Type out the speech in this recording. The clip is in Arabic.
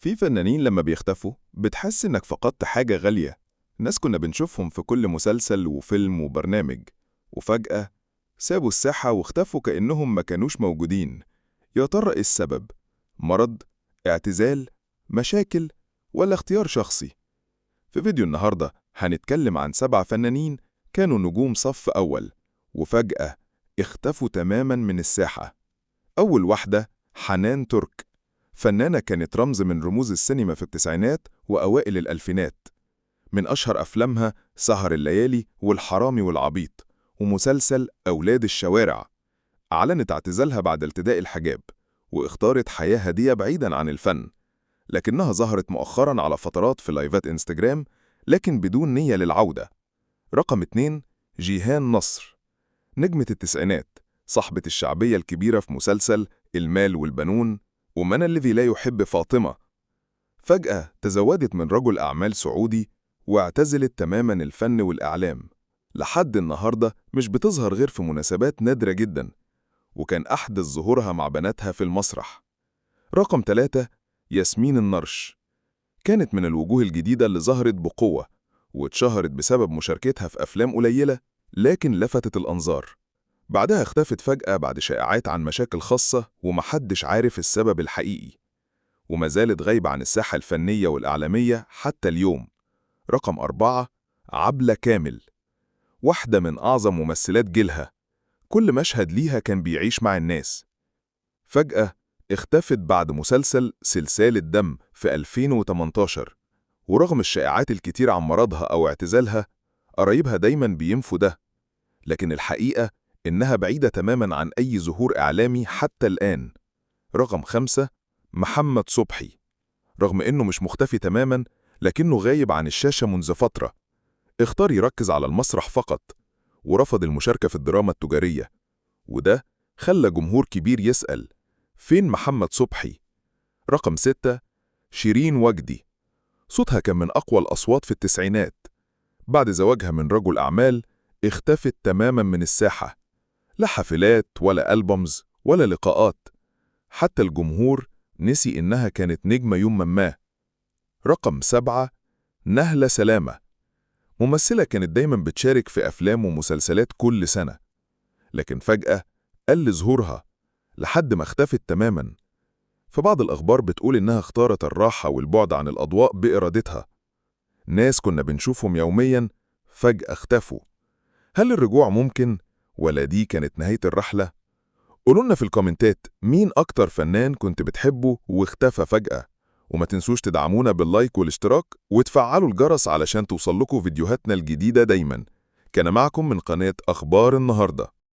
في فنانين لما بيختفوا بتحس إنك فقدت حاجة غالية. ناس كنا بنشوفهم في كل مسلسل وفيلم وبرنامج، وفجأة سابوا الساحة واختفوا كأنهم ما كانوش موجودين. يا ترى إيه السبب؟ مرض؟ اعتزال؟ مشاكل؟ ولا اختيار شخصي؟ في فيديو النهاردة هنتكلم عن 7 فنانين كانوا نجوم صف أول وفجأة اختفوا تماماً من الساحة. أول واحدة حنان ترك، فنانة كانت رمز من رموز السينما في التسعينات وأوائل الألفينات. من أشهر أفلامها سهر الليالي والحرامي والعبيط ومسلسل أولاد الشوارع. أعلنت اعتزالها بعد ارتداء الحجاب واختارت حياة هادية بعيداً عن الفن، لكنها ظهرت مؤخراً على فترات في لايفات انستجرام لكن بدون نية للعودة. رقم 2، جيهان نصر، نجمة التسعينات، صاحبة الشعبية الكبيرة في مسلسل المال والبنون ومن الذي لا يحب فاطمة. فجأة تزوجت من رجل أعمال سعودي واعتزلت تماماً الفن والإعلام. لحد النهاردة مش بتظهر غير في مناسبات نادرة جداً، وكان أحدث ظهورها مع بناتها في المسرح. رقم 3، ياسمين النرش، كانت من الوجوه الجديدة اللي ظهرت بقوة واتشهرت بسبب مشاركتها في أفلام قليلة لكن لفتت الأنظار. بعدها اختفت فجأة بعد شائعات عن مشاكل خاصة ومحدش عارف السبب الحقيقي، وما زالت غايبة عن الساحة الفنية والإعلامية حتى اليوم. رقم 4، عبلة كامل، واحدة من أعظم ممثلات جيلها، كل مشهد ليها كان بيعيش مع الناس. فجأة اختفت بعد مسلسل سلسال الدم في 2018، ورغم الشائعات الكتير عن مرضها أو اعتزالها، قرايبها دايما بينفوا ده، لكن الحقيقة إنها بعيدة تماما عن أي ظهور إعلامي حتى الآن. رقم 5، محمد صبحي، رغم إنه مش مختفي تماماً لكنه غايب عن الشاشة منذ فترة. اختار يركز على المسرح فقط ورفض المشاركة في الدراما التجارية، وده خلى جمهور كبير يسأل فين محمد صبحي؟ رقم 6، شيرين وجدي، صوتها كان من أقوى الأصوات في التسعينات. بعد زواجها من رجل أعمال اختفت تماماً من الساحة، لا حفلات ولا ألبومز ولا لقاءات، حتى الجمهور نسي إنها كانت نجمة يوم ما. رقم 7، نهلة سلامة، ممثلة كانت دايما بتشارك في أفلام ومسلسلات كل سنة، لكن فجأة قل ظهورها لحد ما اختفت تماما. في بعض الأخبار بتقول إنها اختارت الراحة والبعد عن الأضواء بإرادتها. ناس كنا بنشوفهم يوميا فجأة اختفوا. هل الرجوع ممكن ولا دي كانت نهاية الرحلة؟ قولولنا في الكومنتات مين أكتر فنان كنت بتحبه واختفى فجأة، وما تنسوش تدعمونا باللايك والاشتراك وتفعلوا الجرس علشان توصلكوا فيديوهاتنا الجديدة دايما. كان معكم من قناة أخبار النهاردة.